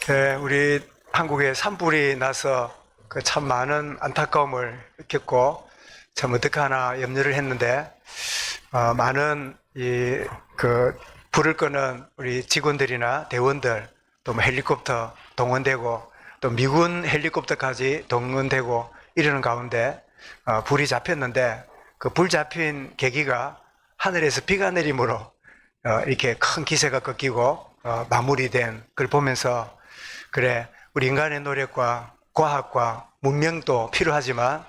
네, 우리 한국에 산불이 나서 그 참 많은 안타까움을 겪고 참 어떡하나 염려를 했는데 많은 불을 끄는 우리 직원들이나 대원들 또 뭐 헬리콥터 동원되고 또 미군 헬리콥터까지 동원되고 이러는 가운데 불이 잡혔는데 그 불 잡힌 계기가 하늘에서 비가 내림으로 이렇게 큰 기세가 꺾이고 마무리된 걸 보면서 그래, 우리 인간의 노력과 과학과 문명도 필요하지만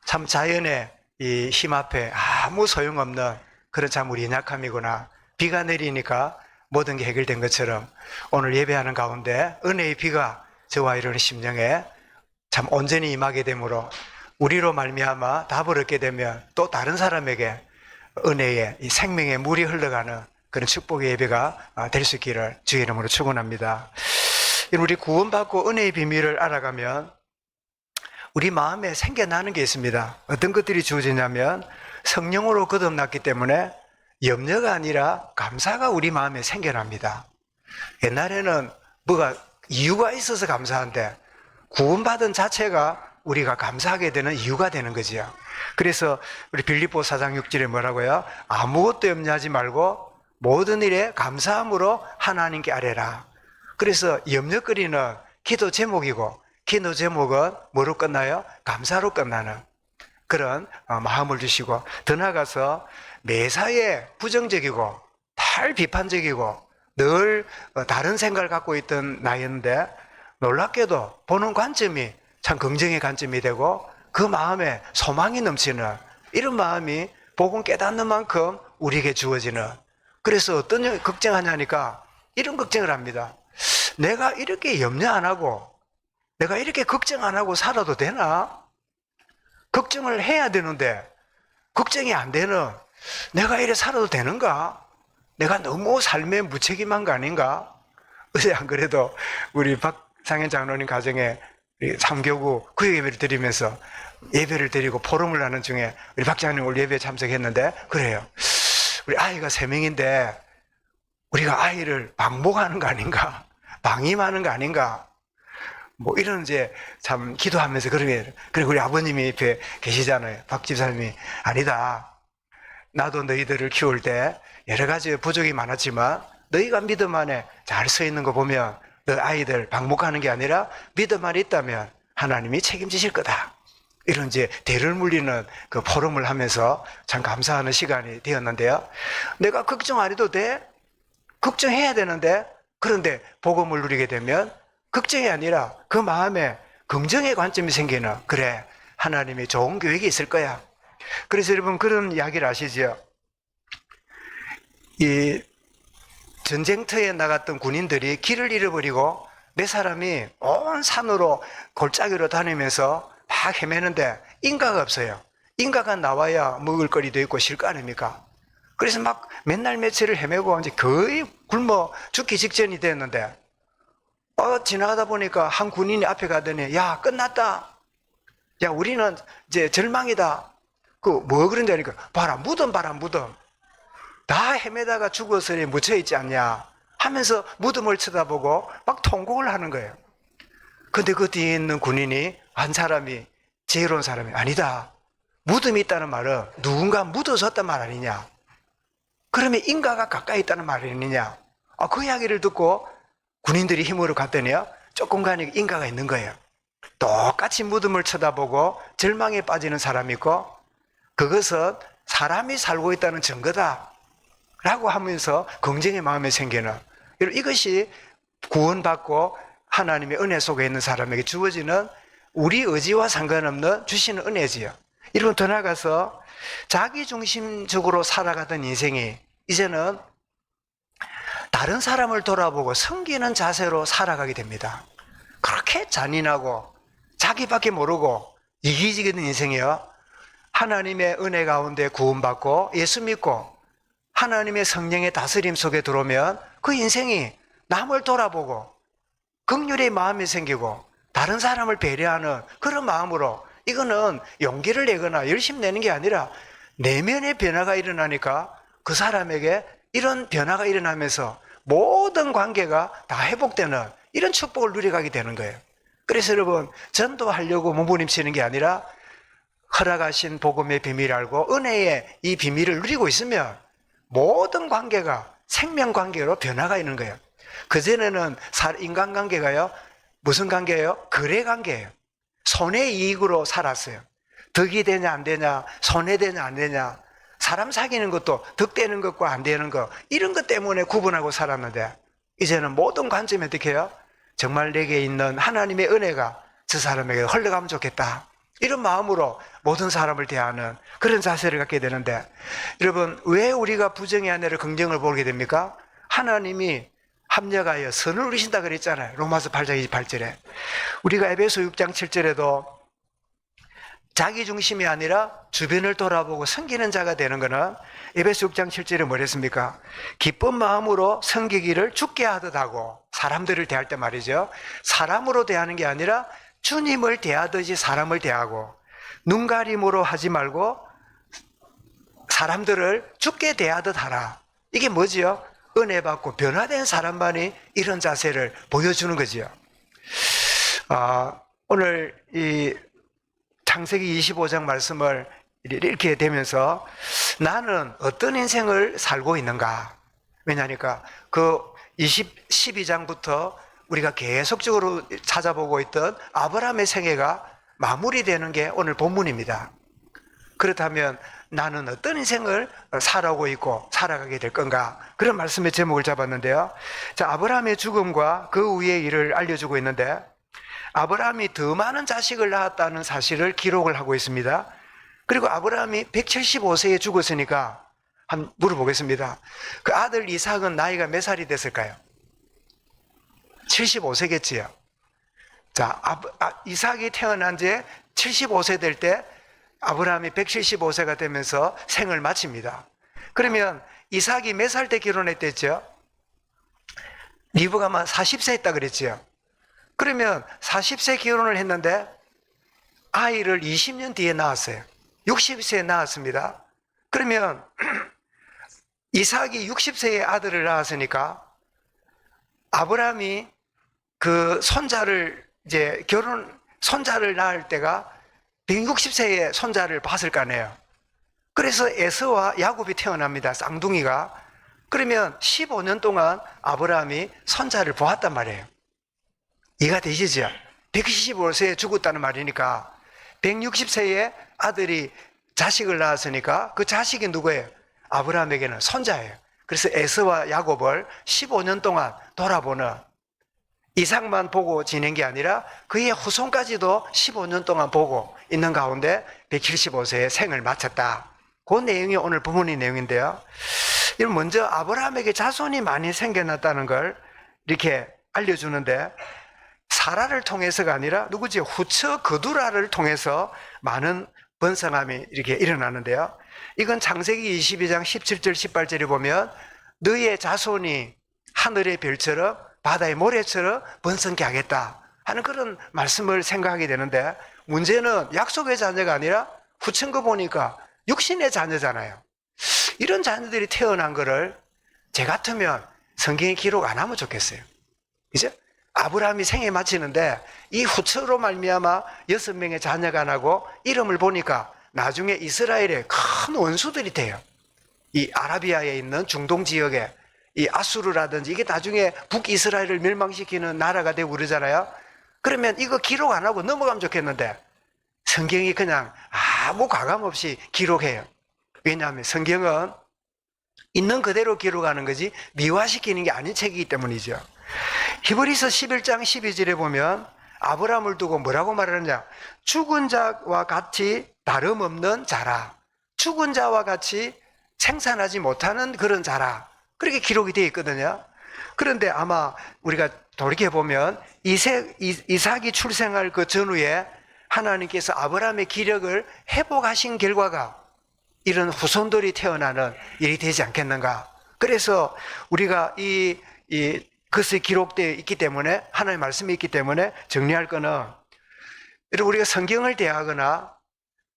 참 자연의 이 힘 앞에 아무 소용없는 그런 참 우리 연약함이구나. 비가 내리니까 모든 게 해결된 것처럼 오늘 예배하는 가운데 은혜의 비가 저와 이런 심령에 참 온전히 임하게 되므로 우리로 말미암아 답을 얻게 되면 또 다른 사람에게 은혜의 이 생명의 물이 흘러가는 그런 축복의 예배가 될 수 있기를 주의 이름으로 축원합니다. 우리 구원받고 은혜의 비밀을 알아가면 우리 마음에 생겨나는 게 있습니다. 어떤 것들이 주어지냐면 성령으로 거듭났기 때문에 염려가 아니라 감사가 우리 마음에 생겨납니다. 옛날에는 뭐가 이유가 있어서 감사한데 구원받은 자체가 우리가 감사하게 되는 이유가 되는 거지요. 그래서 우리 빌립보 4장 6절에 뭐라고요? 아무것도 염려하지 말고 모든 일에 감사함으로 하나님께 아뢰라. 그래서 염려거리는 기도 제목이고 기도 제목은 뭐로 끝나요? 감사로 끝나는 그런 마음을 주시고 더 나아가서 매사에 부정적이고 달 비판적이고 늘 다른 생각을 갖고 있던 나이였는데 놀랍게도 보는 관점이 참 긍정의 관점이 되고 그 마음에 소망이 넘치는 이런 마음이 복음 깨닫는 만큼 우리에게 주어지는 그래서 어떤 걱정하냐니까 이런 걱정을 합니다. 내가 이렇게 염려 안 하고 내가 이렇게 걱정 안 하고 살아도 되나? 걱정을 해야 되는데 걱정이 안 되는 내가 이래 살아도 되는가? 내가 너무 삶에 무책임한 거 아닌가? 어제 안 그래도 우리 박상현 장로님 가정에 3교구 구역예배를 드리면서 예배를 드리고 포럼을 하는 중에 우리 박 장로님 오늘 예배에 참석했는데 그래요. 우리 아이가 3명인데 우리가 아이를 방목하는 거 아닌가? 방임하는 거 아닌가? 뭐 이런 이제 참 기도하면서 그러면 그리고 우리 아버님이 옆에 계시잖아요. 박 집사님이 아니다. 나도 너희들을 키울 때 여러 가지 부족이 많았지만 너희가 믿음 안에 잘 서 있는 거 보면 너 아이들 방목하는 게 아니라 믿음 안에 있다면 하나님이 책임지실 거다. 이런 이제 대를 물리는 그 포럼을 하면서 참 감사하는 시간이 되었는데요. 내가 걱정 안 해도 돼? 걱정해야 되는데 그런데 복음을 누리게 되면 걱정이 아니라 그 마음에 긍정의 관점이 생기는 그래 하나님이 좋은 계획이 있을 거야. 그래서 여러분 그런 이야기를 아시죠? 이 전쟁터에 나갔던 군인들이 길을 잃어버리고 몇 사람이 온 산으로 골짜기로 다니면서 막 헤매는데 인가가 없어요. 인가가 나와야 먹을 거리도 있고 쉴 거 아닙니까? 그래서 막 맨날 며칠을 헤매고 이제 거의 굶어 죽기 직전이 됐는데 지나가다 보니까 한 군인이 앞에 가더니 야 끝났다. 야 우리는 이제 절망이다. 뭐 그런지 아니까 봐라 무덤 봐라 무덤. 다 헤매다가 죽어서 묻혀있지 않냐 하면서 무덤을 쳐다보고 막 통곡을 하는 거예요. 근데 그 뒤에 있는 군인이 한 사람이 지혜로운 사람이 아니다. 무덤이 있다는 말은 누군가 묻어졌단 말 아니냐. 그러면 인가가 가까이 있다는 말이 아니냐. 그 이야기를 듣고 군인들이 힘으로 갔더니요 조금 가니까 인가가 있는 거예요. 똑같이 무덤을 쳐다보고 절망에 빠지는 사람이 있고 그것은 사람이 살고 있다는 증거다 라고 하면서 긍정의 마음이 생기는 이것이 구원받고 하나님의 은혜 속에 있는 사람에게 주어지는 우리 의지와 상관없는 주시는 은혜지요. 이러면 더 나아가서 자기중심적으로 살아가던 인생이 이제는 다른 사람을 돌아보고 섬기는 자세로 살아가게 됩니다. 그렇게 잔인하고 자기밖에 모르고 이기적인 인생이요. 하나님의 은혜 가운데 구원받고 예수 믿고 하나님의 성령의 다스림 속에 들어오면 그 인생이 남을 돌아보고 긍휼의 마음이 생기고 다른 사람을 배려하는 그런 마음으로 이거는 용기를 내거나 열심 내는 게 아니라 내면의 변화가 일어나니까 그 사람에게 이런 변화가 일어나면서 모든 관계가 다 회복되는 이런 축복을 누려가게 되는 거예요. 그래서 여러분, 전도하려고 몸부림치는 게 아니라 허락하신 복음의 비밀을 알고 은혜의 이 비밀을 누리고 있으면 모든 관계가 생명관계로 변화가 있는 거예요. 그전에는 인간관계가요, 무슨 관계예요? 거래관계예요. 손해이익으로 살았어요. 덕이 되냐 안 되냐, 손해되냐 안 되냐, 사람 사귀는 것도 덕되는 것과 안 되는 것, 이런 것 때문에 구분하고 살았는데 이제는 모든 관점이 어떻게 해요? 정말 내게 있는 하나님의 은혜가 저 사람에게 흘러가면 좋겠다, 이런 마음으로 모든 사람을 대하는 그런 자세를 갖게 되는데, 여러분, 왜 우리가 부정의 아내를 긍정을 보게 됩니까? 하나님이 합력하여 선을 누리신다 그랬잖아요. 로마서 8장 28절에. 우리가 에베소 6장 7절에도 자기 중심이 아니라 주변을 돌아보고 섬기는 자가 되는 것은 에베소 6장 7절에 뭐랬습니까? 기쁜 마음으로 섬기기를 주께 하듯 하고, 사람들을 대할 때 말이죠. 사람으로 대하는 게 아니라 주님을 대하듯이 사람을 대하고, 눈가림으로 하지 말고 사람들을 주께 대하듯 하라. 이게 뭐지요? 은혜 받고 변화된 사람만이 이런 자세를 보여주는 거지요. 오늘 이 창세기 25장 말씀을 읽게 되면서 나는 어떤 인생을 살고 있는가? 왜냐하니까 그 12장부터 우리가 계속적으로 찾아보고 있던 아브라함의 생애가 마무리되는 게 오늘 본문입니다. 그렇다면 나는 어떤 인생을 살아오고 있고 살아가게 될 건가? 그런 말씀의 제목을 잡았는데요. 자, 아브라함의 죽음과 그 후의 일을 알려주고 있는데, 아브라함이 더 많은 자식을 낳았다는 사실을 기록을 하고 있습니다. 그리고 아브라함이 175세에 죽었으니까 한번 물어보겠습니다. 그 아들 이삭은 나이가 몇 살이 됐을까요? 75세겠지요. 자, 이삭이 태어난 지 75세 될 때 아브라함이 175세가 되면서 생을 마칩니다. 그러면 이삭이 몇 살 때 결혼했댔죠? 리브가만 40세 했다 그랬죠. 그러면 40세 결혼을 했는데 아이를 20년 뒤에 낳았어요. 60세에 낳았습니다. 그러면 이삭이 60세에 아들을 낳았으니까 아브라함이 그 손자를 손자를 낳을 때가 160세에 손자를 봤을 거 아니에요. 그래서 에서와 야곱이 태어납니다. 쌍둥이가. 그러면 15년 동안 아브라함이 손자를 보았단 말이에요. 이해가 되시죠? 115세에 죽었다는 말이니까 160세에 아들이 자식을 낳았으니까 그 자식이 누구예요? 아브라함에게는 손자예요. 그래서 에서와 야곱을 15년 동안 돌아보는, 이삭만 보고 지낸 게 아니라 그의 후손까지도 15년 동안 보고 있는 가운데 175세에 생을 마쳤다. 그 내용이 오늘 본문의 내용인데요. 먼저 아브라함에게 자손이 많이 생겨났다는 걸 이렇게 알려주는데, 사라를 통해서가 아니라 누구지? 후처 그두라를 통해서 많은 번성함이 이렇게 일어나는데요. 이건 창세기 22장 17절 18절에 보면 너의 자손이 하늘의 별처럼 바다의 모래처럼 번성케 하겠다 하는 그런 말씀을 생각하게 되는데, 문제는 약속의 자녀가 아니라 후친 거 보니까 육신의 자녀잖아요. 이런 자녀들이 태어난 거를 제 같으면 성경에 기록 안 하면 좋겠어요. 그죠? 아브라함이 생애 마치는데 이 후처로 말미암아 6명의 자녀가 나고 이름을 보니까 나중에 이스라엘의 큰 원수들이 돼요. 이 아라비아에 있는 중동 지역에 이 아수르라든지 이게 나중에 북이스라엘을 멸망시키는 나라가 되고 그러잖아요. 그러면 이거 기록 안 하고 넘어가면 좋겠는데 성경이 그냥 아무 가감 없이 기록해요. 왜냐하면 성경은 있는 그대로 기록하는 거지 미화시키는 게 아닌 책이기 때문이죠. 히브리서 11장 12절에 보면 아브라함을 두고 뭐라고 말하느냐? 죽은 자와 같이 다름없는 자라. 죽은 자와 같이 생산하지 못하는 그런 자라. 그렇게 기록이 되어 있거든요. 그런데 아마 우리가 돌이켜보면 이삭이 출생할 그 전후에 하나님께서 아브라함의 기력을 회복하신 결과가 이런 후손들이 태어나는 일이 되지 않겠는가. 그래서 우리가 그것이 기록되어 있기 때문에, 하나님의 말씀이 있기 때문에 정리할 거는, 우리가 성경을 대하거나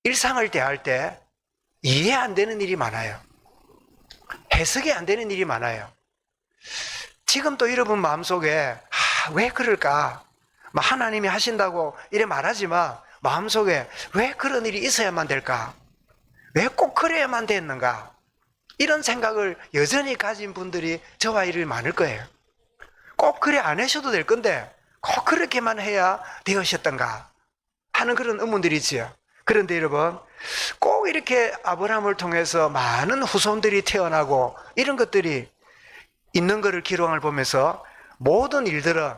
일상을 대할 때 이해 안 되는 일이 많아요. 해석이 안 되는 일이 많아요. 지금 또 여러분 마음속에 왜 그럴까? 하나님이 하신다고 이래 말하지만 마음속에 왜 그런 일이 있어야만 될까? 왜 꼭 그래야만 됐는가? 이런 생각을 여전히 가진 분들이 저와 이렇게 많을 거예요. 꼭 그래 안 하셔도 될 건데 꼭 그렇게만 해야 되었었던가 하는 그런 의문들이 있지요. 그런데 여러분, 꼭 이렇게 아브라함을 통해서 많은 후손들이 태어나고 이런 것들이 있는 것을 기록을 보면서 모든 일들은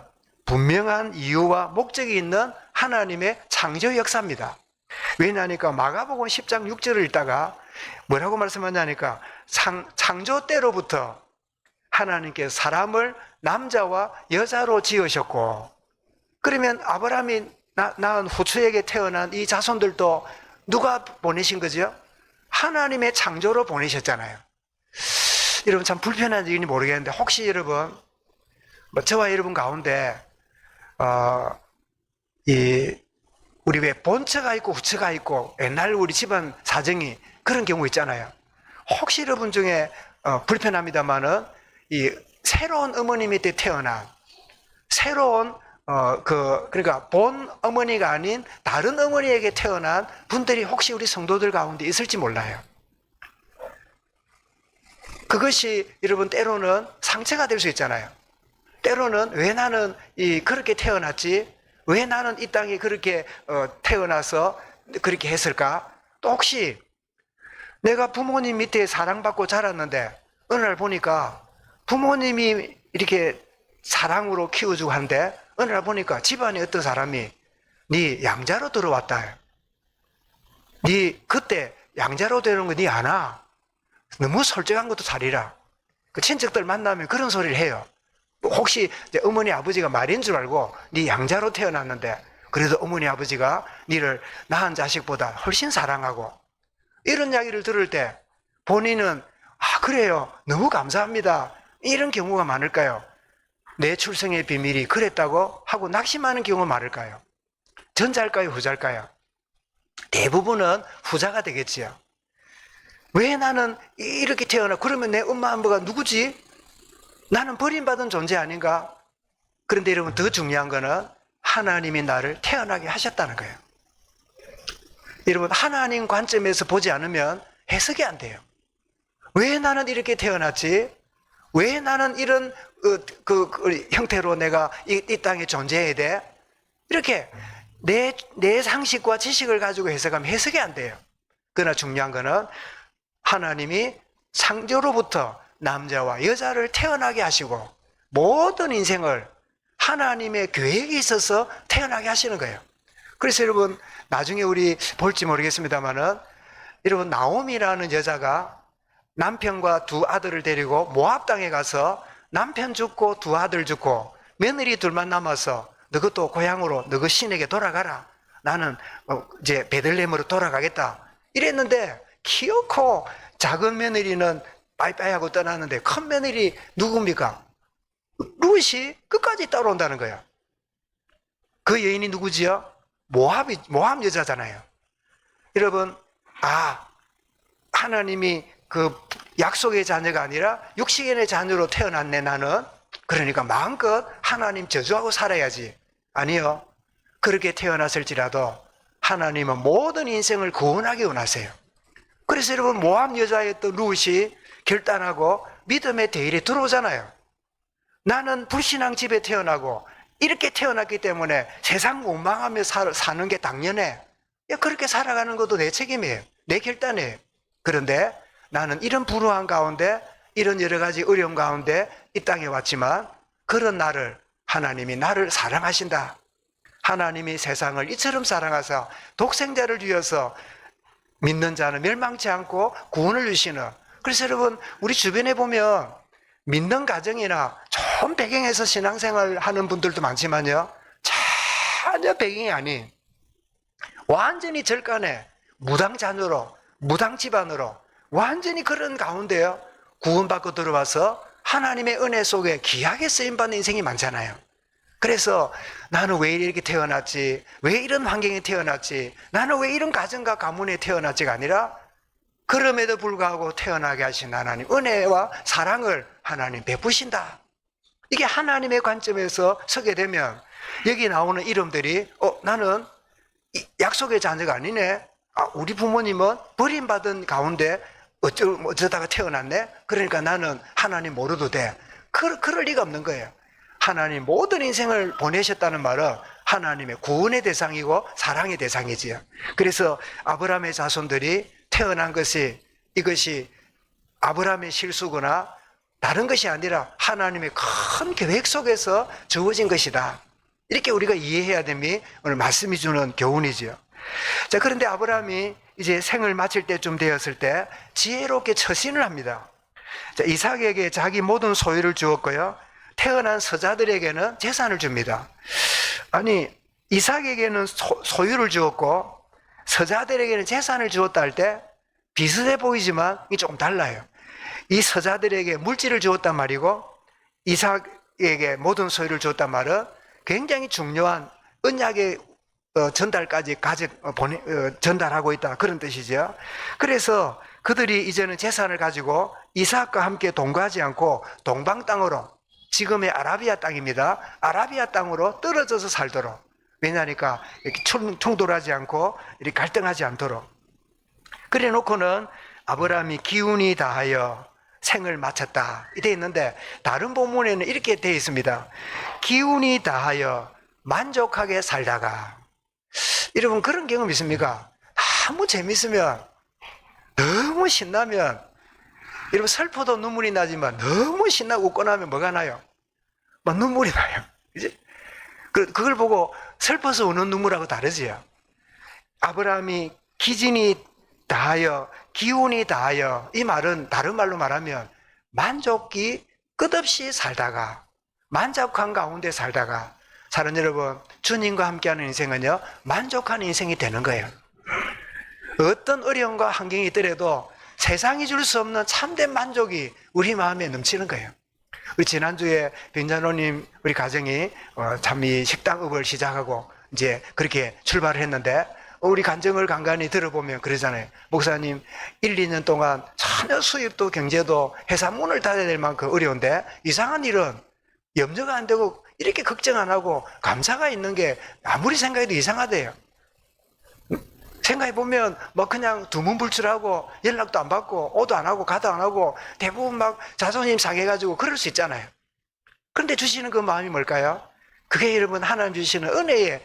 분명한 이유와 목적이 있는 하나님의 창조 역사입니다. 왜냐하니까 마가복음 10장 6절을 읽다가 뭐라고 말씀하냐니까 창조 때로부터 하나님께서 사람을 남자와 여자로 지으셨고, 그러면 아브라함이 낳은 후처에게 태어난 이 자손들도 누가 보내신 거죠? 하나님의 창조로 보내셨잖아요. 여러분 참 불편한 일인지 모르겠는데 혹시 여러분 저와 여러분 가운데 우리 왜 본처가 있고 후처가 있고 옛날 우리 집안 사정이 그런 경우 있잖아요. 혹시 여러분 중에 불편합니다만은 이 새로운 어머니 밑에 태어난 새로운 그러니까 본 어머니가 아닌 다른 어머니에게 태어난 분들이 혹시 우리 성도들 가운데 있을지 몰라요. 그것이 여러분 때로는 상처가 될 수 있잖아요. 때로는 왜 나는 그렇게 태어났지? 왜 나는 이 땅에 그렇게 태어나서 그렇게 했을까? 또 혹시 내가 부모님 밑에 사랑받고 자랐는데 어느 날 보니까 부모님이 이렇게 사랑으로 키워주고 하는데 어느 날 보니까 집안에 어떤 사람이 네 양자로 들어왔다. 네 그때 양자로 되는 거 네 아나? 너무 솔직한 것도 잘이라. 그 친척들 만나면 그런 소리를 해요. 혹시 어머니 아버지가 말인 줄 알고 네 양자로 태어났는데 그래도 어머니 아버지가 네를 낳은 자식보다 훨씬 사랑하고, 이런 이야기를 들을 때 본인은 그래요, 너무 감사합니다, 이런 경우가 많을까요? 내 출생의 비밀이 그랬다고 하고 낙심하는 경우가 많을까요? 전자일까요, 후자일까요? 대부분은 후자가 되겠지요. 왜 나는 이렇게 태어나? 그러면 내 엄마 아빠가 누구지? 나는 버림받은 존재 아닌가? 그런데 여러분 더 중요한 거는 하나님이 나를 태어나게 하셨다는 거예요. 여러분 하나님 관점에서 보지 않으면 해석이 안 돼요. 왜 나는 이렇게 태어났지? 왜 나는 이런 형태로 내가 이 땅에 존재해야 돼? 이렇게 내 상식과 지식을 가지고 해석하면 해석이 안 돼요. 그러나 중요한 거는 하나님이 창조로부터 남자와 여자를 태어나게 하시고 모든 인생을 하나님의 계획이 있어서 태어나게 하시는 거예요. 그래서 여러분 나중에 우리 볼지 모르겠습니다만은 여러분 나옴이라는 여자가 남편과 두 아들을 데리고 모압 땅에 가서 남편 죽고 두 아들 죽고 며느리 둘만 남아서 너것도 고향으로 너그 신에게 돌아가라, 나는 이제 베들레헴으로 돌아가겠다 이랬는데, 키놓고 작은 며느리는 빠이빠이 하고 떠났는데 큰 며느리 누굽니까? 룻이 끝까지 따라온다는 거예요. 그 여인이 누구지요? 모압 여자잖아요. 여러분, 하나님이 그 약속의 자녀가 아니라 육신의 자녀로 태어났네 나는. 그러니까 마음껏 하나님 저주하고 살아야지. 아니요. 그렇게 태어났을지라도 하나님은 모든 인생을 구원하기 원하세요. 그래서 여러분 모압 여자였던 룻이 결단하고 믿음의 대일에 들어오잖아요. 나는 불신앙 집에 태어나고 이렇게 태어났기 때문에 세상 원망하며 사는 게 당연해. 그렇게 살아가는 것도 내 책임이에요. 내 결단이에요. 그런데 나는 이런 불우한 가운데 이런 여러 가지 어려움 가운데 이 땅에 왔지만 그런 나를 하나님이 나를 사랑하신다. 하나님이 세상을 이처럼 사랑하사 독생자를 주어서 믿는 자는 멸망치 않고 구원을 주시는. 그래서 여러분 우리 주변에 보면 믿는 가정이나 좋은 배경에서 신앙생활 하는 분들도 많지만요, 전혀 배경이 아닌 완전히 절간에 무당 자녀로 무당 집안으로 완전히 그런 가운데요 구원받고 들어와서 하나님의 은혜 속에 귀하게 쓰임받는 인생이 많잖아요. 그래서 나는 왜 이렇게 태어났지? 왜 이런 환경에 태어났지? 나는 왜 이런 가정과 가문에 태어났지가 아니라 그럼에도 불구하고 태어나게 하신 하나님 은혜와 사랑을 하나님 베푸신다. 이게 하나님의 관점에서 서게 되면 여기 나오는 이름들이 나는 약속의 자녀가 아니네. 우리 부모님은 버림받은 가운데 어쩌다가 태어났네. 그러니까 나는 하나님 모르도 돼. 그럴 리가 없는 거예요. 하나님 모든 인생을 보내셨다는 말은 하나님의 구원의 대상이고 사랑의 대상이지요. 그래서 아브라함의 자손들이 태어난 이것이 아브라함의 실수거나 다른 것이 아니라 하나님의 큰 계획 속에서 주어진 것이다. 이렇게 우리가 이해해야 됨이 오늘 말씀이 주는 교훈이지요. 자, 그런데 아브라함이 이제 생을 마칠 때쯤 되었을 때 지혜롭게 처신을 합니다. 자, 이삭에게 자기 모든 소유를 주었고요. 태어난 서자들에게는 재산을 줍니다. 아니, 이삭에게는 소유를 주었고 서자들에게는 재산을 주었다 할 때 비슷해 보이지만 이게 조금 달라요. 이 서자들에게 물질을 주었단 말이고 이삭에게 모든 소유를 주었단 말은 굉장히 중요한 언약의 전달까지 전달하고 있다, 그런 뜻이죠. 그래서 그들이 이제는 재산을 가지고 이삭과 함께 동거하지 않고 동방 땅으로, 지금의 아라비아 땅입니다, 아라비아 땅으로 떨어져서 살도록, 왜냐하니까 이렇게 충돌하지 않고 이렇게 갈등하지 않도록. 그래 놓고는 아브라함이 기운이 다하여 생을 마쳤다 이렇게 있는데, 다른 본문에는 이렇게 되어 있습니다. 기운이 다하여 만족하게 살다가. 여러분, 그런 경험 있습니까? 너무 재밌으면, 너무 신나면, 여러분 슬퍼도 눈물이 나지만 너무 신나고 웃고 나면 뭐가 나요? 막 눈물이 나요. 그지? 그걸 보고 슬퍼서 우는 눈물하고 다르지요. 아브라함이 기진이 다하여, 기운이 다하여, 이 말은 다른 말로 말하면 만족이 끝없이 살다가, 만족한 가운데 살다가. 사랑 여러분, 주님과 함께하는 인생은요, 만족한 인생이 되는 거예요. 어떤 어려움과 환경이 있더라도 세상이 줄 수 없는 참된 만족이 우리 마음에 넘치는 거예요. 우리 지난주에 빈자노님 우리 가정이 참 이 식당업을 시작하고 이제 그렇게 출발을 했는데, 우리 간증을 간간히 들어보면 그러잖아요. 목사님, 1, 2년 동안 전혀 수입도 경제도 회사 문을 닫아야 될 만큼 어려운데 이상한 일은 염려가 안 되고 이렇게 걱정 안 하고 감사가 있는 게 아무리 생각해도 이상하대요. 생각해보면 뭐 그냥 두문불출하고 연락도 안 받고 오도 안 하고 가도 안 하고 대부분 막 자존심 상해가지고 그럴 수 있잖아요. 그런데 주시는 그 마음이 뭘까요? 그게 여러분 하나님 주시는 은혜의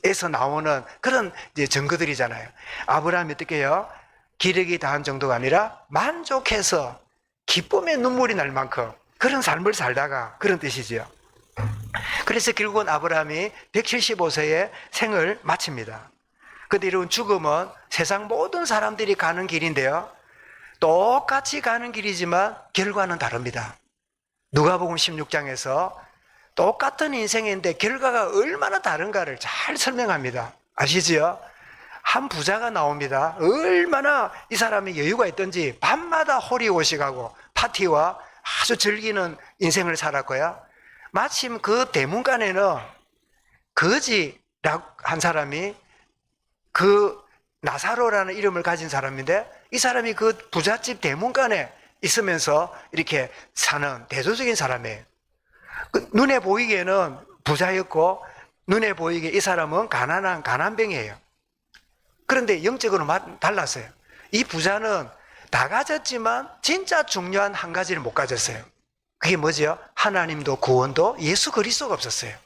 에서 나오는 그런 이제 증거들이잖아요. 아브라함이 어떻게 해요? 기력이 다한 정도가 아니라 만족해서 기쁨의 눈물이 날 만큼 그런 삶을 살다가, 그런 뜻이지요. 그래서 결국은 아브라함이 175세에 생을 마칩니다. 그런데 이런 죽음은 세상 모든 사람들이 가는 길인데요, 똑같이 가는 길이지만 결과는 다릅니다. 누가복음 16장에서 똑같은 인생인데 결과가 얼마나 다른가를 잘 설명합니다. 아시지요? 한 부자가 나옵니다. 얼마나 이 사람이 여유가 있던지 밤마다 호리호식하고 파티와 아주 즐기는 인생을 살았고요. 마침 그 대문간에는 거지라고 한 사람이, 그 나사로라는 이름을 가진 사람인데, 이 사람이 그 부잣집 대문간에 있으면서 이렇게 사는 대조적인 사람이에요. 눈에 보이기에는 부자였고 눈에 보이기에 이 사람은 가난한 가난뱅이에요. 그런데 영적으로 달랐어요. 이 부자는 다 가졌지만 진짜 중요한 한 가지를 못 가졌어요. 그게 뭐죠? 하나님도 구원도 예수 그리스도가 없었어요.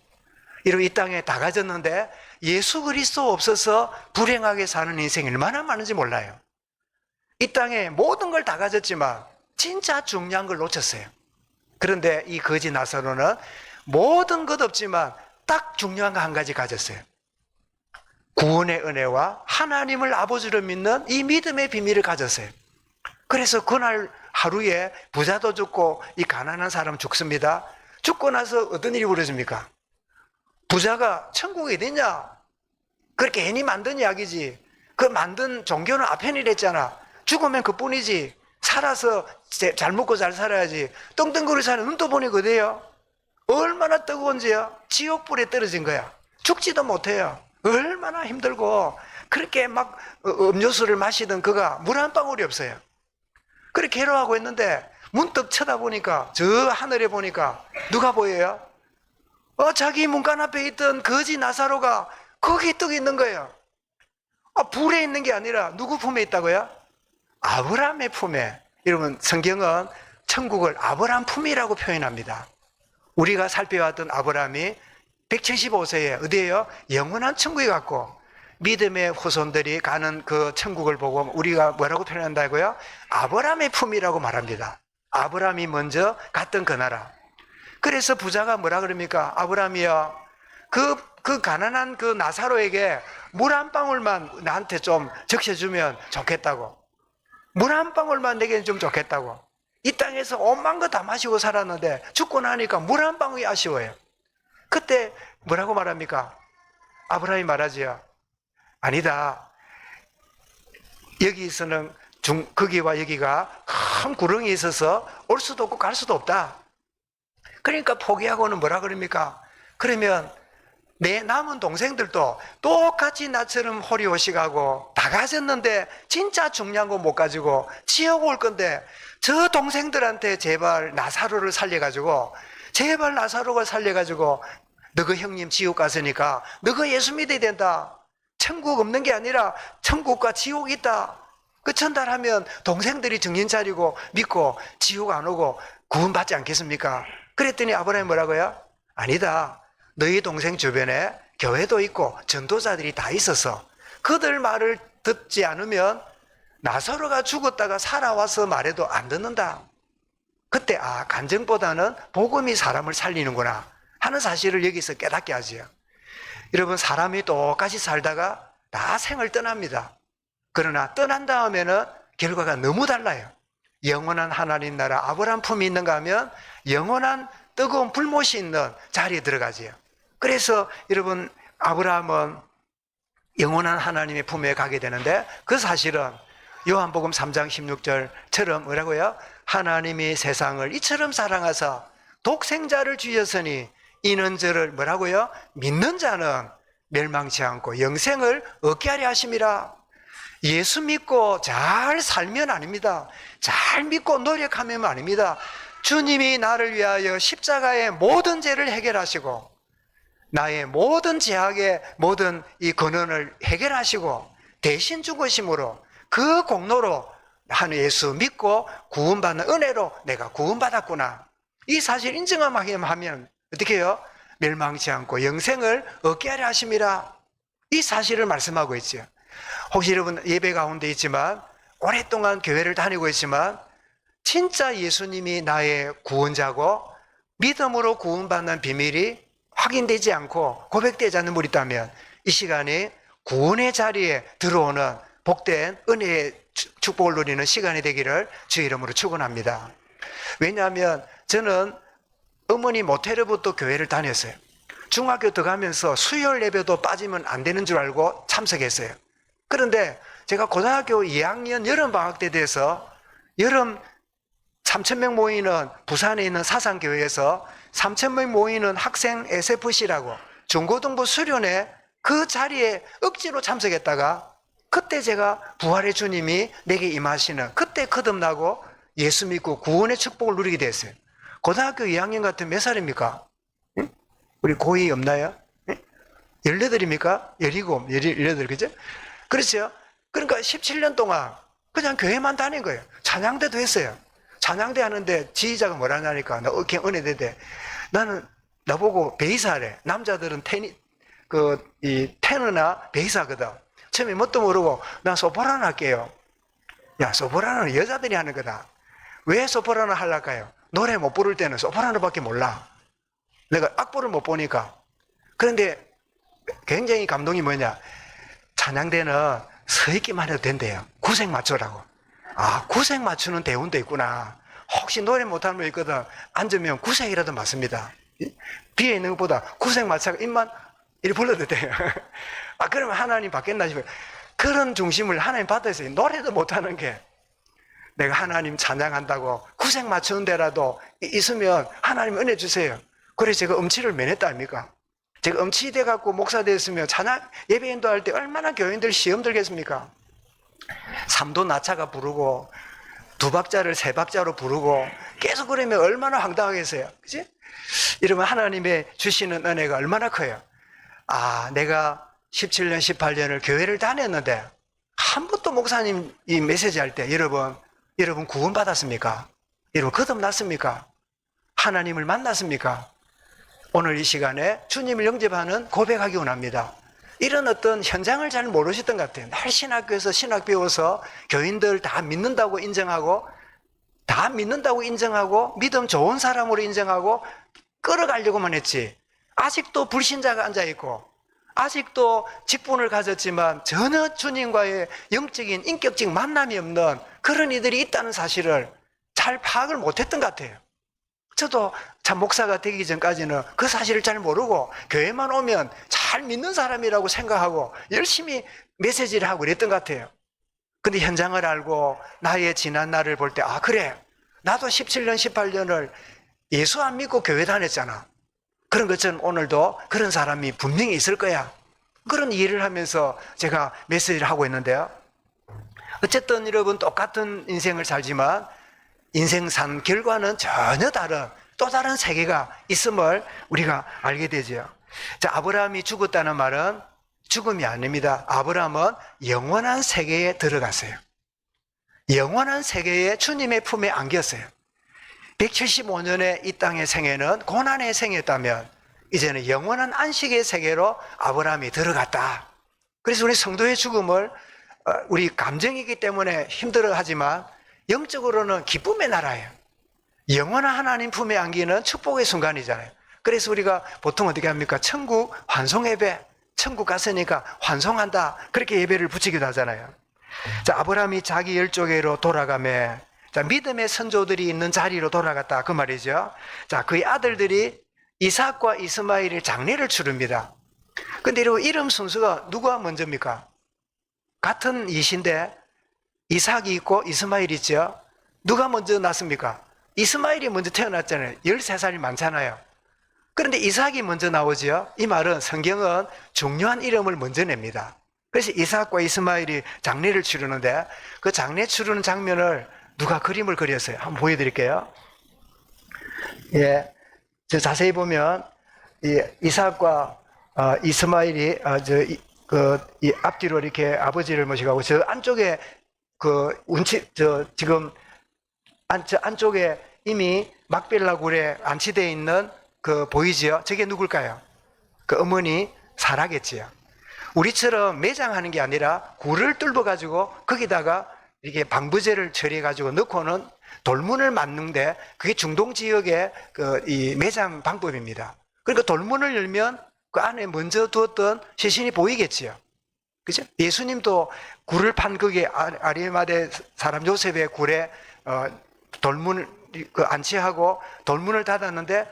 이런 이 땅에 다 가졌는데 예수 그리스도 없어서 불행하게 사는 인생이 얼마나 많은지 몰라요. 이 땅에 모든 걸 다 가졌지만 진짜 중요한 걸 놓쳤어요. 그런데 이 거지 나사로는 모든 것 없지만 딱 중요한 거 한 가지 가졌어요. 구원의 은혜와 하나님을 아버지로 믿는 이 믿음의 비밀을 가졌어요. 그래서 그날 하루에 부자도 죽고 이 가난한 사람 죽습니다. 죽고 나서 어떤 일이 벌어집니까? 부자가 천국에 어딨냐? 그렇게 괜히 만든 이야기지. 그 만든 종교는 아편이랬잖아. 죽으면 그뿐이지. 살아서 잘 먹고 잘 살아야지. 떵떵거리 사는 눈도 보니 그대요. 얼마나 뜨거운지요. 지옥불에 떨어진 거야. 죽지도 못해요. 얼마나 힘들고 그렇게 막 음료수를 마시던 그가 물 한 방울이 없어요. 그렇게 괴로워하고 있는데 문득 쳐다보니까 저 하늘에 보니까 누가 보여요? 자기 문간 앞에 있던 거지 나사로가 거기 떠 있는 거예요. 불에 있는 게 아니라 누구 품에 있다고요? 아브라함의 품에. 여러분, 성경은 천국을 아브라함 품이라고 표현합니다. 우리가 살펴왔던 아브라함이 175세에 어디에요? 영원한 천국에 갔고, 믿음의 후손들이 가는 그 천국을 보고 우리가 뭐라고 표현한다고요? 아브라함의 품이라고 말합니다. 아브라함이 먼저 갔던 그 나라. 그래서 부자가 뭐라 그럽니까? 아브라함이요, 그 가난한 그 나사로에게 물 한 방울만 나한테 좀 적셔주면 좋겠다고. 물 한 방울만 내게는 좀 좋겠다고. 이 땅에서 온만 거 다 마시고 살았는데 죽고 나니까 물 한 방울이 아쉬워요. 그때 뭐라고 말합니까? 아브라함이 말하지요. 아니다. 여기서는 거기와 여기가 큰 구렁이 있어서 올 수도 없고 갈 수도 없다. 그러니까 포기하고는 뭐라 그럽니까? 그러면 내 남은 동생들도 똑같이 나처럼 호리호식하고 다 가졌는데 진짜 중요한 거 못 가지고 지옥 올 건데 저 동생들한테 제발 나사로를 살려가지고 제발 나사로가 살려가지고 너그 형님 지옥 갔으니까 너그 예수 믿어야 된다. 천국 없는 게 아니라 천국과 지옥이 있다. 그 전달하면 동생들이 정신 차리고 믿고 지옥 안 오고 구원받지 않겠습니까? 그랬더니 아브라함이 뭐라고요? 아니다. 너희 동생 주변에 교회도 있고 전도자들이 다 있어서 그들 말을 듣지 않으면 나사로가 죽었다가 살아와서 말해도 안 듣는다. 그때 간증보다는 복음이 사람을 살리는구나 하는 사실을 여기서 깨닫게 하지요. 여러분, 사람이 똑같이 살다가 다 생을 떠납니다. 그러나 떠난 다음에는 결과가 너무 달라요. 영원한 하나님 나라 아브라함 품이 있는가 하면 영원한 뜨거운 불못이 있는 자리에 들어가지요. 그래서 여러분, 아브라함은 영원한 하나님의 품에 가게 되는데 그 사실은 요한복음 3장 16절처럼 뭐라고요? 하나님이 세상을 이처럼 사랑하사 독생자를 주셨으니 이는 저를 뭐라고요? 믿는 자는 멸망치 않고 영생을 얻게 하려 하심이라. 예수 믿고 잘 살면 아닙니다. 잘 믿고 노력하면 아닙니다. 주님이 나를 위하여 십자가의 모든 죄를 해결하시고 나의 모든 죄악의 모든 이 근원을 해결하시고 대신 죽으심으로 그 공로로 한 예수 믿고 구원받는 은혜로 내가 구원받았구나. 이 사실 인정하면 어떻게 해요? 멸망치 않고 영생을 얻게 하려 하심이라. 이 사실을 말씀하고 있죠. 혹시 여러분 예배 가운데 있지만 오랫동안 교회를 다니고 있지만 진짜 예수님이 나의 구원자고 믿음으로 구원받는 비밀이 확인되지 않고 고백되지 않는 분이 있다면 이 시간에 구원의 자리에 들어오는 복된 은혜의 축복을 누리는 시간이 되기를 주의 이름으로 축원합니다. 왜냐하면 저는 어머니 모텔부터 교회를 다녔어요. 중학교 들어가면서 수요일 예배도 빠지면 안 되는 줄 알고 참석했어요. 그런데 제가 고등학교 2학년 여름방학 때 돼서 여름 3,000명 모이는 부산에 있는 사상교회에서 3,000명 모이는 학생 SFC라고 중고등부 수련회 그 자리에 억지로 참석했다가 그때 제가 부활의 주님이 내게 임하시는 그때 거듭나고 예수 믿고 구원의 축복을 누리게 됐어요. 고등학교 2학년 같은 몇 살입니까? 응? 우리 고2 없나요? 응? 18입니까? 18, 그죠? 그렇죠? 그러니까 17년 동안 그냥 교회만 다닌 거예요. 찬양대도 했어요. 찬양대 하는데 지휘자가 뭐라 하니까 나 그냥 은혜대대. 나는 나보고 베이사래. 남자들은 테너나 베이사거든. 처음에 뭣도 모르고 나 소프라노 할게요. 야, 소프라노는 여자들이 하는 거다. 왜 소프라노 하려까요? 노래 못 부를 때는 소프라노밖에 몰라. 내가 악보를 못 보니까. 그런데 굉장히 감동이 뭐냐? 찬양대는 서 있기만 해도 된대요. 구색 맞추라고. 구색 맞추는 대운도 있구나. 혹시 노래 못하는 분 있거든. 앉으면 구색이라도 맞습니다. 비에 있는 것보다 구색 맞춰가 입만 이렇게 불러도 돼요. 그러면 하나님 받겠나 싶어요. 그런 중심을 하나님 받아서 노래도 못하는 게 내가 하나님 찬양한다고 구색 맞추는 데라도 있으면 하나님 은혜 주세요. 그래서 제가 음치를 면했다 아닙니까? 제가 음치 돼갖고 목사 됐으면 찬양 예배 인도할 때 얼마나 교인들 시험 들겠습니까? 3도 나차가 부르고 2박자를 3박자로 부르고 계속 그러면 얼마나 황당하겠어요. 그지? 이러면 하나님의 주시는 은혜가 얼마나 커요. 아, 내가 17년, 18년을 교회를 다녔는데 한 번도 목사님 이 메시지 할 때 여러분 구원받았습니까? 여러분 거듭났습니까? 하나님을 만났습니까? 오늘 이 시간에 주님을 영접하는 고백하기 원합니다. 이런 어떤 현장을 잘 모르셨던 것 같아요. 날 신학교에서 신학 배워서 교인들 다 믿는다고 인정하고 믿음 좋은 사람으로 인정하고 끌어가려고만 했지. 아직도 불신자가 앉아있고 아직도 직분을 가졌지만 전혀 주님과의 영적인 인격적인 만남이 없는 그런 이들이 있다는 사실을 잘 파악을 못했던 것 같아요. 저도 참 목사가 되기 전까지는 그 사실을 잘 모르고 교회만 오면 잘 믿는 사람이라고 생각하고 열심히 메시지를 하고 그랬던 것 같아요. 근데 현장을 알고 나의 지난 날을 볼 때, 아, 그래. 나도 17년, 18년을 예수 안 믿고 교회 다녔잖아. 그런 것처럼 오늘도 그런 사람이 분명히 있을 거야. 그런 일을 하면서 제가 메시지를 하고 있는데요. 어쨌든 여러분 똑같은 인생을 살지만 인생 산 결과는 전혀 다른 또 다른 세계가 있음을 우리가 알게 되죠. 자, 아브라함이 죽었다는 말은 죽음이 아닙니다. 아브라함은 영원한 세계에 들어갔어요. 영원한 세계에 주님의 품에 안겼어요. 175년의 이 땅의 생애는 고난의 생애였다면 이제는 영원한 안식의 세계로 아브라함이 들어갔다. 그래서 우리 성도의 죽음을 우리 감정이기 때문에 힘들어하지만 영적으로는 기쁨의 나라예요. 영원한 하나님 품에 안기는 축복의 순간이잖아요. 그래서 우리가 보통 어떻게 합니까? 천국 환송 예배, 천국 갔으니까 환송한다, 그렇게 예배를 붙이기도 하잖아요. 자, 아브라함이 자기 열조계로 돌아가며, 자, 믿음의 선조들이 있는 자리로 돌아갔다, 그 말이죠. 자, 그의 아들들이 이삭과 이스마엘의 장례를 치릅니다. 근데 이름 순서가 누가 먼저입니까? 같은 이신데 이삭이 있고 이스마엘이 있죠. 누가 먼저 났습니까? 이스마엘이 먼저 태어났잖아요. 13살이 많잖아요. 그런데 이삭이 먼저 나오죠. 이 말은 성경은 중요한 이름을 먼저 냅니다. 그래서 이삭과 이스마엘이 장례를 치르는데 그 장례 치르는 장면을 누가 그림을 그렸어요. 한번 보여드릴게요. 예, 저 자세히 보면 이삭과 이스마엘이 이 앞뒤로 이렇게 아버지를 모시고 저 안쪽에 지금 안쪽에 이미 막벨라 굴에 안치되어 있는 보이지요? 저게 누굴까요? 그 어머니 사라겠지요. 우리처럼 매장하는 게 아니라 굴을 뚫어가지고 거기다가 이게 방부제를 처리해가지고 넣고는 돌문을 맞는데 그게 중동 지역의 이 매장 방법입니다. 그러니까 돌문을 열면 그 안에 먼저 두었던 시신이 보이겠지요. 그죠? 예수님도 굴을 판 거기에 아리마대 사람 요셉의 굴에 돌문을 안치하고 돌문을 닫았는데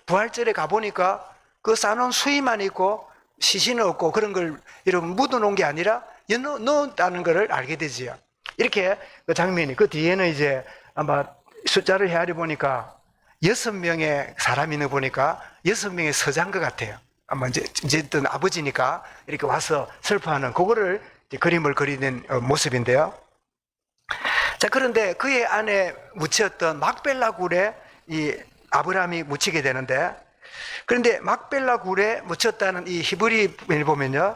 부활절에 가보니까 그 싸놓은 수의만 있고 시신은 없고 그런 걸 이렇게 묻어놓은 게 아니라 넣었다는 걸 알게 되지요. 이렇게 그 장면이, 그 뒤에는 이제 아마 숫자를 헤아려 보니까 6명의 사람이 있는 거 보니까 6명의 서자인 것 같아요. 아마 어쨌든 아버지니까 이렇게 와서 슬퍼하는 그거를 그림을 그리는 모습인데요. 자, 그런데 그의 안에 묻혔던 막벨라 굴에 이 아브라함이 묻히게 되는데, 그런데 막벨라 굴에 묻혔다는 이 히브리를 보면요,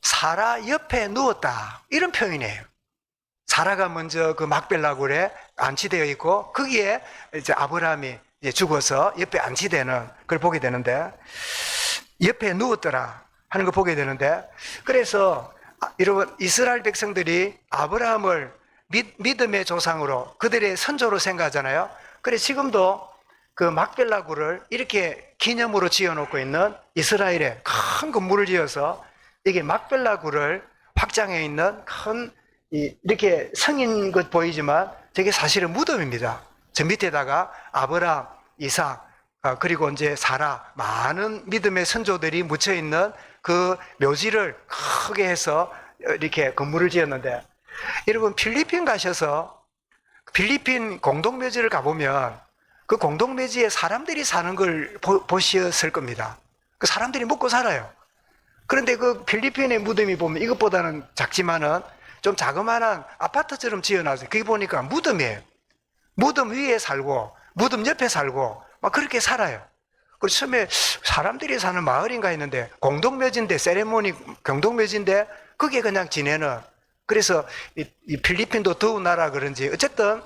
사라 옆에 누웠다, 이런 표현이에요. 사라가 먼저 그 막벨라 굴에 안치되어 있고 거기에 이제 아브라함이 이제 죽어서 옆에 안치되는 걸 보게 되는데, 옆에 누웠더라 하는 거 보게 되는데, 그래서 여러분 이스라엘 백성들이 아브라함을 믿음의 조상으로 그들의 선조로 생각하잖아요. 그래 지금도 그 막벨라 굴을 이렇게 기념으로 지어놓고 있는 이스라엘에 큰 건물을 지어서 이게 막벨라 굴을 확장해 있는 큰 이렇게 성인 것 보이지만 저게 사실은 무덤입니다. 저 밑에다가 아브라함, 이삭, 그리고 이제 사라, 많은 믿음의 선조들이 묻혀 있는 그 묘지를 크게 해서 이렇게 건물을 지었는데, 여러분 필리핀 가셔서 필리핀 공동묘지를 가보면 그 공동묘지에 사람들이 사는 걸 보셨을 겁니다. 그 사람들이 먹고 살아요. 그런데 그 필리핀의 무덤이 보면 이것보다는 작지만은 좀 자그마한 아파트처럼 지어놨어요. 그게 보니까 무덤이에요. 무덤 위에 살고 무덤 옆에 살고 막 그렇게 살아요. 그래서 처음에 사람들이 사는 마을인가 했는데 공동묘지인데, 세레모니 공동묘지인데 그게 그냥 지내는, 그래서 이 필리핀도 더운 나라 그런지 어쨌든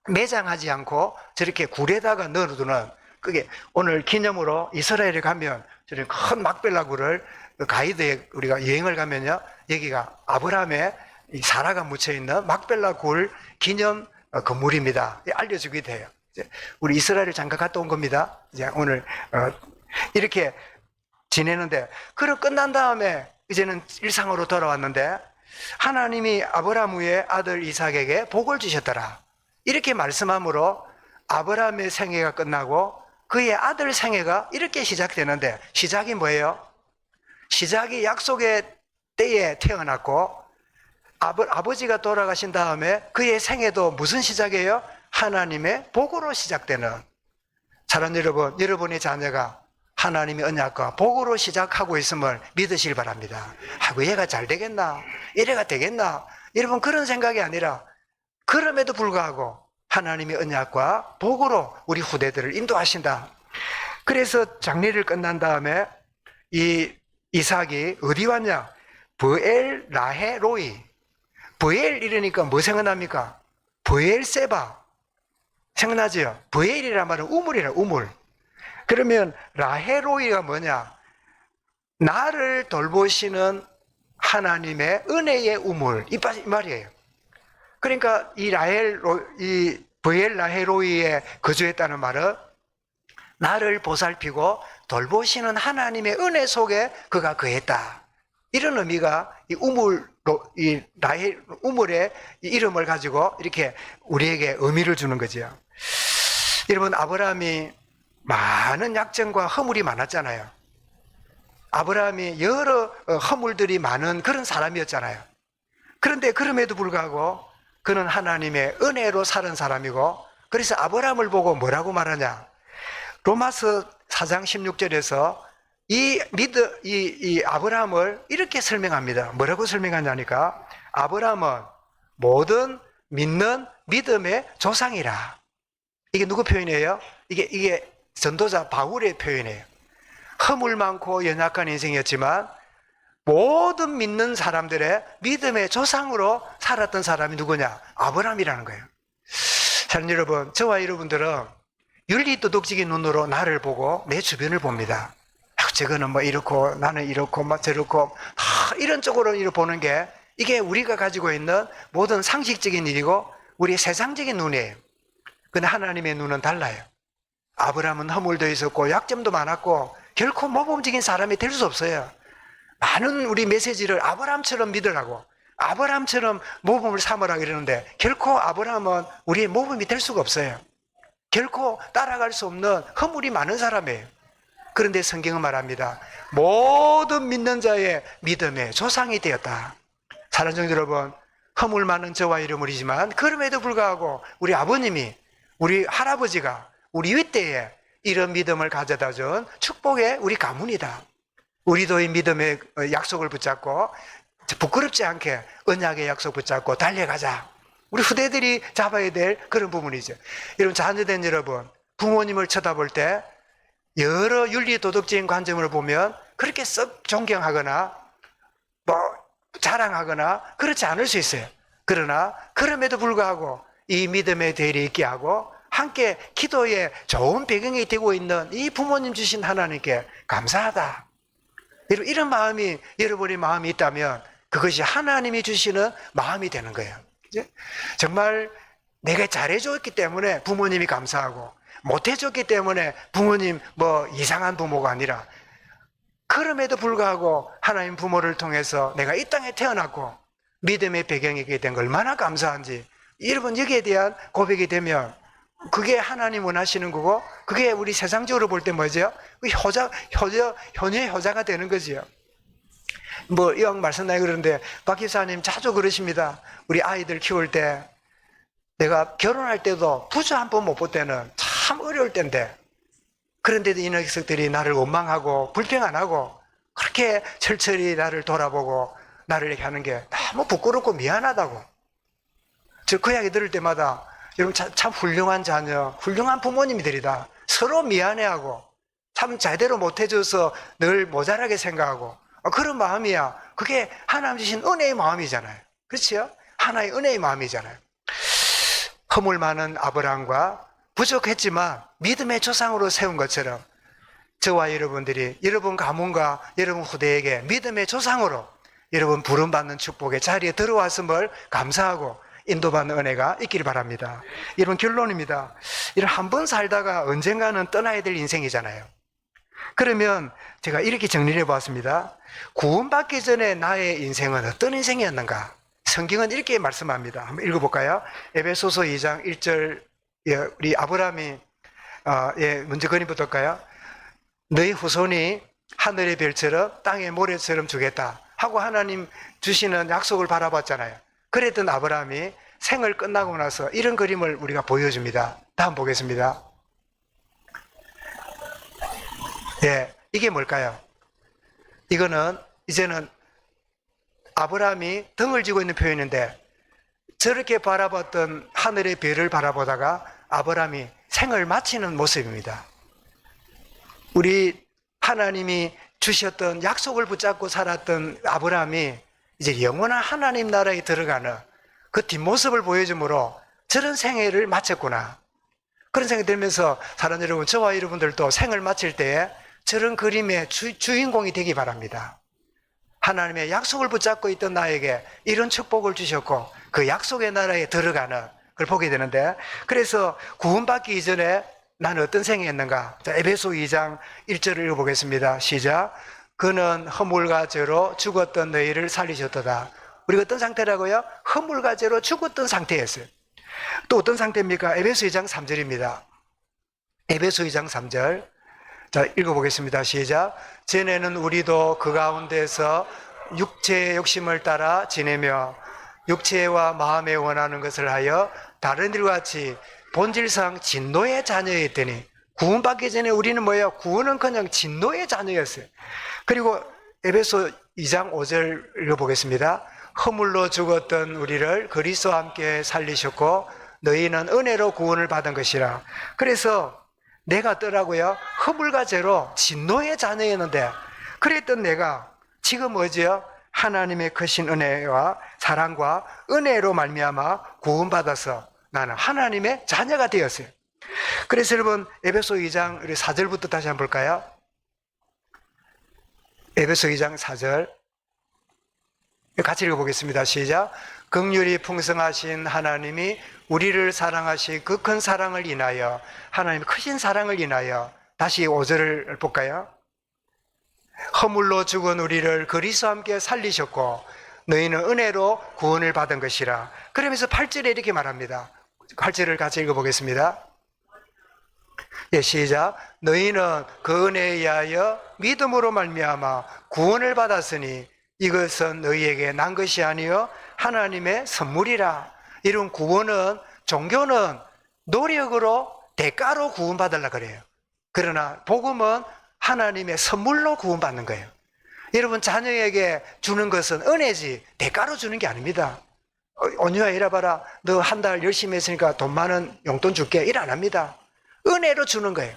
매장하지 않고 저렇게 굴에다가 넣어두는, 그게 오늘 기념으로 이스라엘에 가면 저런 큰 막벨라굴을 가이드에 우리가 여행을 가면요, 여기가 아브라함의 이 사라가 묻혀있는 막벨라굴 기념 건물입니다. 알려주게 돼요. 이제 우리 이스라엘을 잠깐 갔다 온 겁니다. 이제 오늘 이렇게 지내는데, 그럼 끝난 다음에 이제는 일상으로 돌아왔는데 하나님이 아브라함 후에 아들 이삭에게 복을 주셨더라, 이렇게 말씀함으로 아브라함의 생애가 끝나고 그의 아들 생애가 이렇게 시작되는데, 시작이 뭐예요? 시작이 약속의 때에 태어났고 아버지가 돌아가신 다음에 그의 생애도 무슨 시작이에요? 하나님의 복으로 시작되는. 사랑하는 여러분, 여러분의 자녀가 하나님의 언약과 복으로 시작하고 있음을 믿으시길 바랍니다. 아이고, 얘가 잘 되겠나? 이래가 되겠나? 여러분, 그런 생각이 아니라 그럼에도 불구하고 하나님의 언약과 복으로 우리 후대들을 인도하신다. 그래서 장례를 끝난 다음에 이 이삭이 어디 왔냐? 브엘 라헤 로이. 브엘 이러니까 뭐 생각납니까? 브엘세바 생각나죠? 브엘이란 말은 우물이라, 우물. 그러면 라헤로이가 뭐냐? 나를 돌보시는 하나님의 은혜의 우물, 이 말이에요. 그러니까 이 브엘 라헤로이에 거주했다는 말은 나를 보살피고 돌보시는 하나님의 은혜 속에 그가 거했다, 이런 의미가 이 우물의 이름을 가지고 이렇게 우리에게 의미를 주는 거죠. 여러분, 아브라함이 많은 약점과 허물이 많았잖아요. 아브라함이 여러 허물들이 많은 그런 사람이었잖아요. 그런데 그럼에도 불구하고 그는 하나님의 은혜로 사는 사람이고, 그래서 아브라함을 보고 뭐라고 말하냐? 로마서 4장 16절에서 이 아브라함을 이렇게 설명합니다. 뭐라고 설명하냐니까, 아브라함은 모든 믿는 믿음의 조상이라. 이게 누구 표현이에요? 이게 전도자 바울의 표현이에요. 허물 많고 연약한 인생이었지만 모든 믿는 사람들의 믿음의 조상으로 살았던 사람이 누구냐? 아브라함이라는 거예요. 사랑하는 여러분, 저와 여러분들은 윤리도덕적인 눈으로 나를 보고 내 주변을 봅니다. 저거는 뭐 이렇고 나는 이렇고 막 저렇고 이런 쪽으로 보는 게, 이게 우리가 가지고 있는 모든 상식적인 일이고 우리의 세상적인 눈이에요. 근데 하나님의 눈은 달라요. 아브라함은 허물도 있었고 약점도 많았고 결코 모범적인 사람이 될 수 없어요. 많은 우리 메시지를 아브라함처럼 믿으라고, 아브라함처럼 모범을 삼으라고 이러는데 결코 아브라함은 우리의 모범이 될 수가 없어요. 결코 따라갈 수 없는 허물이 많은 사람이에요. 그런데 성경은 말합니다. 모든 믿는 자의 믿음의 조상이 되었다. 사랑하는 성도 여러분, 허물 많은 저와 여러분이지만 그럼에도 불구하고 우리 아버님이, 우리 할아버지가 우리 윗대에 이런 믿음을 가져다 준 축복의 우리 가문이다. 우리도 이 믿음의 약속을 붙잡고 부끄럽지 않게 언약의 약속 붙잡고 달려가자. 우리 후대들이 잡아야 될 그런 부분이죠. 여러분, 자녀된 여러분, 부모님을 쳐다볼 때 여러 윤리 도덕적인 관점을 보면 그렇게 썩 존경하거나 뭐 자랑하거나 그렇지 않을 수 있어요. 그러나 그럼에도 불구하고 이 믿음의 대리 있게 하고 함께 기도의 좋은 배경이 되고 있는 이 부모님 주신 하나님께 감사하다. 여러분, 이런 마음이 여러분의 마음이 있다면 그것이 하나님이 주시는 마음이 되는 거예요. 정말 내가 잘해줬기 때문에 부모님이 감사하고 못해줬기 때문에 부모님 뭐 이상한 부모가 아니라, 그럼에도 불구하고 하나님 부모를 통해서 내가 이 땅에 태어났고 믿음의 배경이 있게 된 걸 얼마나 감사한지, 여러분 여기에 대한 고백이 되면 그게 하나님 원하시는 거고, 그게 우리 세상적으로 볼 때 뭐죠? 효녀의 효자가 되는 거지요. 뭐 이왕 말씀 나이 그러는데 박 기사님 자주 그러십니다. 우리 아이들 키울 때 내가 결혼할 때도 부주 한 번 못 볼 때는 참 어려울 때인데, 그런데도 이 녀석들이 나를 원망하고 불평 안 하고 그렇게 철저히 나를 돌아보고 나를 이렇게 하는 게 너무 부끄럽고 미안하다고. 저 그 이야기 들을 때마다 여러분 참 훌륭한 자녀, 훌륭한 부모님들이다. 서로 미안해하고 참 제대로 못해줘서 늘 모자라게 생각하고 그런 마음이야. 그게 하나님 주신 은혜의 마음이잖아요. 그렇죠? 하나의 은혜의 마음이잖아요. 허물 많은 아브라함과 부족했지만 믿음의 조상으로 세운 것처럼 저와 여러분들이 여러분 가문과 여러분 후대에게 믿음의 조상으로 여러분 부름받는 축복의 자리에 들어왔음을 감사하고 인도받는 은혜가 있기를 바랍니다. 여러분 결론입니다. 이런 한 번 살다가 언젠가는 떠나야 될 인생이잖아요. 그러면 제가 이렇게 정리를 해보았습니다. 구원받기 전에 나의 인생은 어떤 인생이었는가? 성경은 이렇게 말씀합니다. 한번 읽어볼까요? 에베소서 2장 1절 우리 아브라함이 먼저 건의부터 할까요? 너희 후손이 하늘의 별처럼 땅의 모래처럼 주겠다 하고 하나님 주시는 약속을 바라봤잖아요. 그랬던 아브라함이 생을 끝나고 나서 이런 그림을 우리가 보여줍니다. 다음 보겠습니다. 이게 뭘까요? 이거는 이제는 아브라함이 등을 쥐고 있는 표현인데 저렇게 바라봤던 하늘의 별을 바라보다가 아브라함이 생을 마치는 모습입니다. 우리 하나님이 주셨던 약속을 붙잡고 살았던 아브라함이 이제 영원한 하나님 나라에 들어가는 그 뒷모습을 보여주므로 저런 생애를 마쳤구나. 그런 생각이 들면서 사랑 여러분, 저와 여러분들도 생을 마칠 때에 저런 그림의 주인공이 되기 바랍니다. 하나님의 약속을 붙잡고 있던 나에게 이런 축복을 주셨고 그 약속의 나라에 들어가는 걸 보게 되는데, 그래서 구원받기 이전에 나는 어떤 생애였는가? 자, 에베소 2장 1절을 읽어보겠습니다. 시작. 그는 허물과 죄로 죽었던 너희를 살리셨도다. 우리가 어떤 상태라고요? 허물과 죄로 죽었던 상태였어요. 또 어떤 상태입니까? 에베소 2장 3절입니다. 에베소 2장 3절. 자, 읽어보겠습니다. 시작. 전에는 우리도 그 가운데서 육체의 욕심을 따라 지내며 육체와 마음에 원하는 것을 하여 다른 일같이 본질상 진노의 자녀였더니, 구원받기 전에 우리는 뭐예요? 구원은 그냥 진노의 자녀였어요. 그리고 에베소 2장 5절 읽어보겠습니다. 허물로 죽었던 우리를 그리스도와 함께 살리셨고 너희는 은혜로 구원을 받은 것이라. 그래서 내가 떠라고요, 허물과 죄로 진노의 자녀였는데, 그랬던 내가 지금 뭐지요? 하나님의 크신 은혜와 사랑과 은혜로 말미암아 구원받아서 나는 하나님의 자녀가 되었어요. 그래서 여러분, 에베소 2장 우리 4절부터 다시 한번 볼까요? 에베소 2장 4절 같이 읽어보겠습니다. 시작. 긍휼이 풍성하신 하나님이 우리를 사랑하시 그 큰 사랑을 인하여, 하나님의 크신 사랑을 인하여, 다시 5절을 볼까요? 허물로 죽은 우리를 그리스도와 함께 살리셨고 너희는 은혜로 구원을 받은 것이라. 그러면서 8절에 이렇게 말합니다. 8절을 같이 읽어보겠습니다. 시작. 너희는 그 은혜에 의하여 믿음으로 말미암아 구원을 받았으니 이것은 너희에게 난 것이 아니요 하나님의 선물이라. 이런 구원은, 종교는 노력으로 대가로 구원받으려고 그래요. 그러나 복음은 하나님의 선물로 구원받는 거예요. 여러분, 자녀에게 주는 것은 은혜지 대가로 주는 게 아닙니다. 온유야 이래봐라, 너 한 달 열심히 했으니까 돈 많은 용돈 줄게, 일 안 합니다. 은혜로 주는 거예요.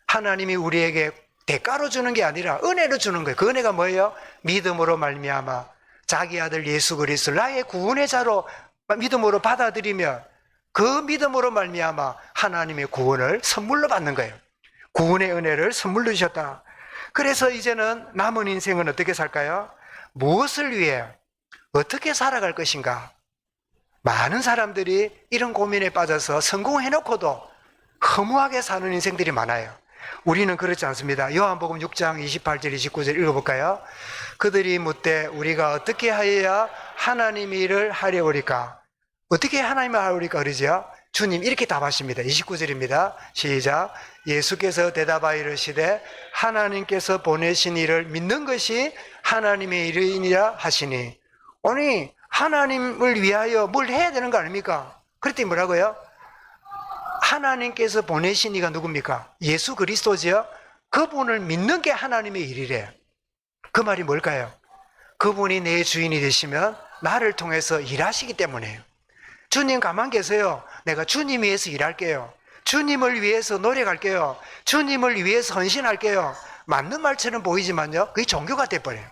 하나님이 우리에게 대가로 주는 게 아니라 은혜로 주는 거예요. 그 은혜가 뭐예요? 믿음으로 말미암아 자기 아들 예수 그리스도 나의 구원의 자로 믿음으로 받아들이면 그 믿음으로 말미암아 하나님의 구원을 선물로 받는 거예요. 구원의 은혜를 선물로 주셨다. 그래서 이제는 남은 인생은 어떻게 살까요? 무엇을 위해 어떻게 살아갈 것인가? 많은 사람들이 이런 고민에 빠져서 성공해놓고도 허무하게 사는 인생들이 많아요. 우리는 그렇지 않습니다. 요한복음 6장 28절 29절 읽어볼까요? 그들이 묻되 우리가 어떻게 하여야 하나님의 일을 하려오리까? 어떻게 하나님을 하려오리까 그러죠? 주님 이렇게 답하십니다. 29절입니다. 시작. 예수께서 대답하여 이르시되 하나님께서 보내신 이를 믿는 것이 하나님의 일이니라 하시니. 아니, 하나님을 위하여 뭘 해야 되는 거 아닙니까? 그랬더니 뭐라고요? 하나님께서 보내신 이가 누굽니까? 예수 그리스도지요? 그분을 믿는 게 하나님의 일이래. 그 말이 뭘까요? 그분이 내 주인이 되시면 나를 통해서 일하시기 때문에요. 주님 가만 계세요. 내가 주님 위해서 일할게요. 주님을 위해서 노력할게요. 주님을 위해서 헌신할게요. 맞는 말처럼 보이지만요, 그게 종교가 돼버려요.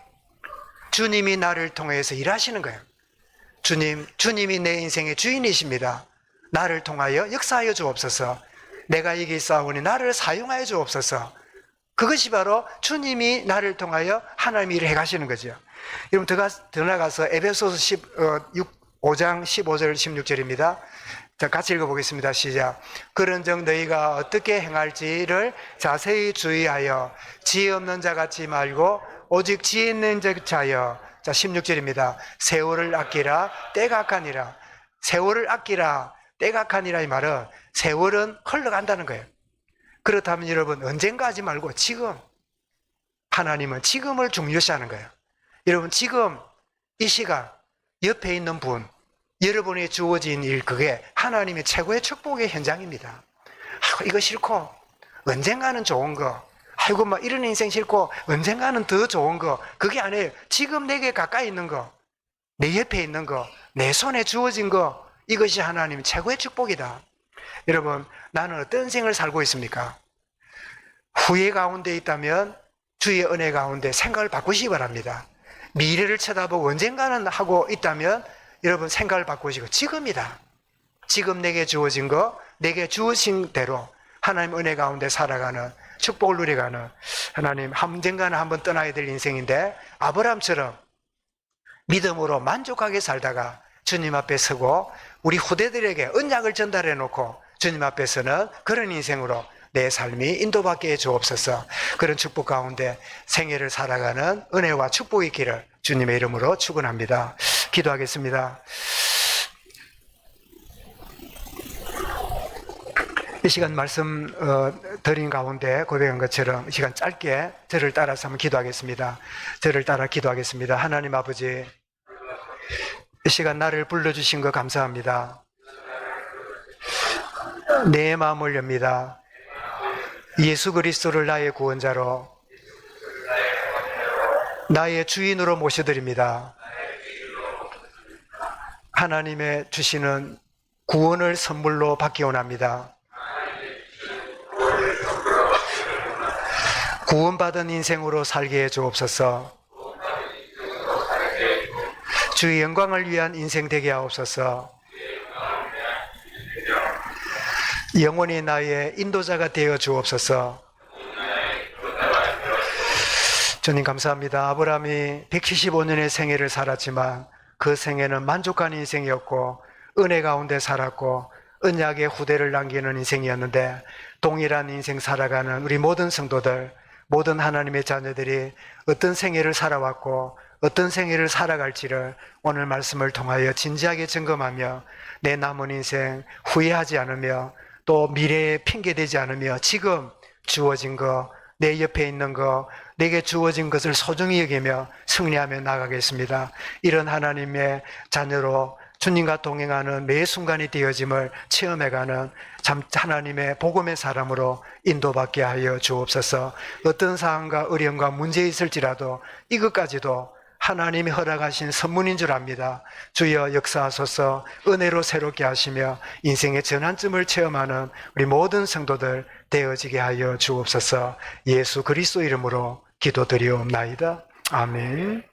주님이 나를 통해서 일하시는 거예요. 주님이 내 인생의 주인이십니다. 나를 통하여 역사하여 주옵소서. 내가 여기 있사오니 나를 사용하여 주옵소서. 그것이 바로 주님이 나를 통하여 하나님이 일을 해가시는 거죠. 여러분 더 나가서 에베소서 5장 15절 16절입니다. 자, 같이 읽어보겠습니다. 시작. 그런즉 너희가 어떻게 행할지를 자세히 주의하여 지혜 없는 자 같지 말고 오직 지혜 있는 자여. 자, 16절입니다. 세월을 아끼라 때가 악하니라. 세월을 아끼라 때가 악하니라. 이 말은 세월은 흘러간다는 거예요. 그렇다면 여러분, 언젠가 하지 말고 지금, 하나님은 지금을 중요시하는 거예요. 여러분, 지금 이 시간 옆에 있는 분, 여러분이 주어진 일, 그게 하나님의 최고의 축복의 현장입니다. 아이고, 이거 싫고 언젠가는 좋은 거, 아이고 막 이런 인생 싫고 언젠가는 더 좋은 거, 그게 아니에요. 지금 내게 가까이 있는 거, 내 옆에 있는 거, 내 손에 주어진 거, 이것이 하나님의 최고의 축복이다. 여러분, 나는 어떤 생을 살고 있습니까? 후회 가운데 있다면 주의 은혜 가운데 생각을 바꾸시기 바랍니다. 미래를 쳐다보고 언젠가는 하고 있다면 여러분 생각을 바꾸시고 지금이다. 지금 내게 주어진 거, 내게 주어진 대로 하나님 은혜 가운데 살아가는, 축복을 누려가는, 하나님 언젠가는 한번 떠나야 될 인생인데 아브라함처럼 믿음으로 만족하게 살다가 주님 앞에 서고 우리 후대들에게 언약을 전달해 놓고 주님 앞에서는 그런 인생으로 내 삶이 인도받게 해 주옵소서. 그런 축복 가운데 생애를 살아가는 은혜와 축복이 있기를 주님의 이름으로 축원합니다. 기도하겠습니다. 이 시간 말씀 드린 가운데 고백한 것처럼 이 시간 짧게 저를 따라서 한번 기도하겠습니다. 저를 따라 기도하겠습니다. 하나님 아버지, 이 시간 나를 불러주신 거 감사합니다. 내 마음을 엽니다. 예수 그리스도를 나의 구원자로, 나의 주인으로 모셔드립니다. 하나님의 주시는 구원을 선물로 받기 원합니다. 구원받은 인생으로 살게 해 주옵소서. 주의 영광을 위한 인생 되게 하옵소서. 영원히 나의 인도자가 되어 주옵소서. 주님 감사합니다. 아브라함이 175년의 생애를 살았지만 그 생애는 만족한 인생이었고 은혜 가운데 살았고 언약의 후대를 남기는 인생이었는데, 동일한 인생 살아가는 우리 모든 성도들, 모든 하나님의 자녀들이 어떤 생애를 살아왔고 어떤 생애를 살아갈지를 오늘 말씀을 통하여 진지하게 점검하며 내 남은 인생 후회하지 않으며 또 미래에 핑계대지 않으며 지금 주어진 거, 내 옆에 있는 거, 내게 주어진 것을 소중히 여기며 승리하며 나가겠습니다. 이런 하나님의 자녀로 주님과 동행하는 매 순간이 되어짐을 체험해가는 참 하나님의 복음의 사람으로 인도받게 하여 주옵소서. 어떤 상황과 어려움과 문제 있을지라도 이것까지도 하나님이 허락하신 선물인 줄 압니다. 주여 역사하소서. 은혜로 새롭게 하시며 인생의 전환점을 체험하는 우리 모든 성도들 되어지게 하여 주옵소서. 예수 그리스도 이름으로 기도드리옵나이다. 아멘.